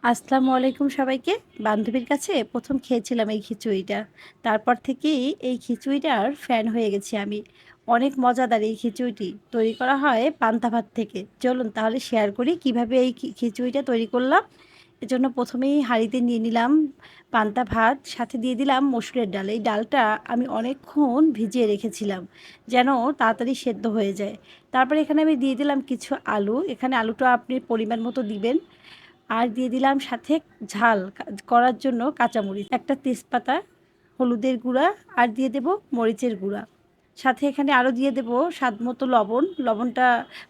আসসালামু আলাইকুম সবাইকে। বান্ধবীর কাছে ১ম খেয়েছিলাম এই খিচুড়িটা। তারপর থেকেই এই খিচুড়িটার ফ্যান হয়ে গেছি আমি। অনেক মজাদার এই খিচুড়িটি। তৈরি করা হয় পান্তা ভাত থেকে। চলুন তাহলে শেয়ার করি কিভাবে এই খিচুড়িটা তৈরি করলাম। এজন্য ১ম এই হাঁড়িতে নিয়ে নিলাম পান্তা ভাত, সাথে দিয়ে দিলাম মসুরের ডাল। এই ডালটা আমি অনেকক্ষণ ভিজিয়ে রেখেছিলাম যেন তাড়াতাড়ি সেদ্ধ হয়ে যায়। তারপরে এখানে আমি দিয়ে দিলাম কিছু আলু। এখানে আলুটা আপনি পরিমাণ মতো দিবেন। আর দিয়ে দিলাম সাথে ঝাল করার জন্য কাঁচামরিচ, একটা তেজপাতা, হলুদের গুঁড়া আর দিয়ে দেব মরিচের গুঁড়া। সাথে এখানে আরও দিয়ে দেব স্বাদমতো লবণ। লবণটা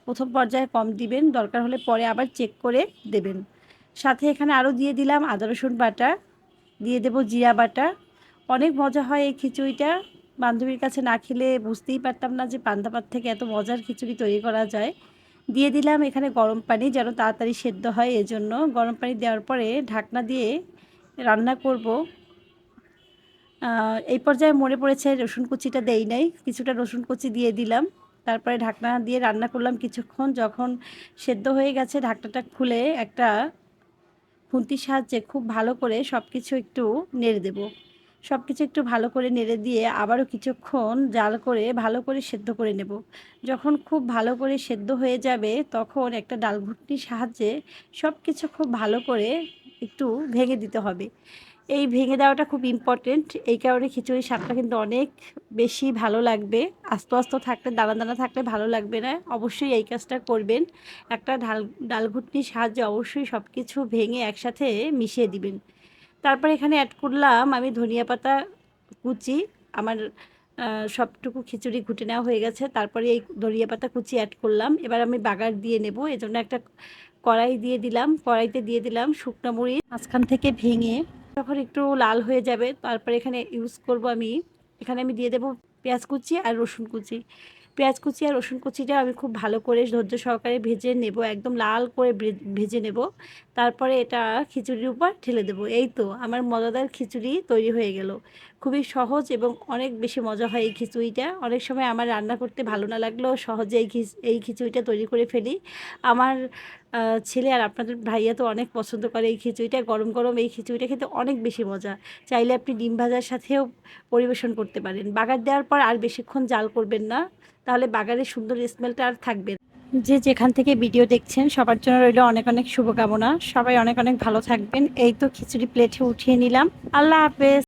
১ম পর্যায়ে কম দিবেন, দরকার হলে পরে আবার চেক করে দেবেন। সাথে এখানে আরও দিয়ে দিলাম আদা রসুন বাটা, দিয়ে দেব জিরা বাটা। অনেক মজা হয় এই খিচুড়িটা। বান্ধবীর কাছে না খেলে বুঝতেই পারতাম না যে পান্তা ভাত থেকে এত মজার খিচুড়ি তৈরি করা যায়। দিয়ে দিলাম এখানে গরম পানি যেন তাড়াতাড়ি সেদ্ধ হয় এজন্য। গরম পানি দেওয়ার পরে ঢাকনা দিয়ে রান্না করব। এই পর্যায়ে মনে পড়েছে রসুন কুচিটা দেই নাই। কিছুটা রসুন কুচি দিয়ে দিলাম। তারপরে ঢাকনা দিয়ে রান্না করলাম কিছুক্ষণ। যখন সেদ্ধ হয়ে গেছে ঢাকনাটা খুলে একটা খুন্তির সাহায্যে খুব ভালো করে সবকিছু একটু নেড়ে দেব। সবকিছু একটু ভালো করে নেড়ে দিয়ে আবারও কিছুক্ষণ জাল করে ভালো করে সেদ্ধ করে নেব। যখন খুব ভালো করে সেদ্ধ হয়ে যাবে তখন একটা ডাল ঘুটনির সাহায্যে সবকিছু খুব ভালো করে একটু ভেঙে দিতে হবে। এই ভেঙে দেওয়াটা খুব ইম্পর্টেন্ট। এই কারণে খিচুড়ির স্বাদটা কিন্তু অনেক বেশি ভালো লাগবে। আস্ত, আস্ত থাকলে, দানা, দানা থাকলে ভালো লাগবে না। অবশ্যই এই কাজটা করবেন। একটা ডাল ঘুটনির সাহায্যে অবশ্যই সবকিছু ভেঙে একসাথে মিশিয়ে দিবেন। তারপর এখানে অ্যাড করলাম আমি ধনিয়া পাতা কুচি। আমার সবটুকু খিচুড়ি ঘুটে নেওয়া হয়ে গেছে। তারপরে এই ধনিয়া পাতা কুচি অ্যাড করলাম। এবার আমি বাগার দিয়ে নেব। এজন্য একটা কড়াই দিয়ে দিলাম। কড়াইতে দিয়ে দিলাম শুকনো মরিচ মাঝখান থেকে ভেঙে। যখন একটু লাল হয়ে যাবে তারপরে এখানে ইউজ করব আমি, এখানে আমি দিয়ে দেব পেঁয়াজ কুচি আর রসুন কুচি। পেঁয়াজ কুচি আর রসুন কুচিটা আমি খুব ভালো করে ধৈর্য সহকারে ভেজে নেব, একদম লাল করে ভেজে নেব। তারপরে এটা খিচুড়ির উপর ঢেলে দেবো। এই তো আমার মজাদার খিচুড়ি তৈরি হয়ে গেল। খুবই সহজ এবং অনেক বেশি মজা হয় এই খিচুড়িটা। অনেক সময় আমার রান্না করতে ভালো না লাগলেও সহজে এই খিচুড়িটা তৈরি করে ফেলি। আমার ছেলে আর আপনাদের ভাইয়া তো অনেক পছন্দ করে এই খিচুড়িটা। গরম, গরম এই খিচুড়িটা খেতে অনেক বেশি মজা। চাইলে আপনি ডিম ভাজার সাথেও পরিবেশন করতে পারেন। বাগার দেওয়ার পর আর বেশিক্ষণ জাল করবেন না, তাহলে বাগারের সুন্দর স্মেলটা আর থাকবে না। যে যেখান থেকে ভিডিও দেখছেন সবার জন্য রইল অনেক অনেক শুভকামনা। সবাই অনেক অনেক ভালো থাকবেন। এই তো খিচুড়ি প্লেটে উঠিয়ে নিলাম। আল্লাহ হাফেজ।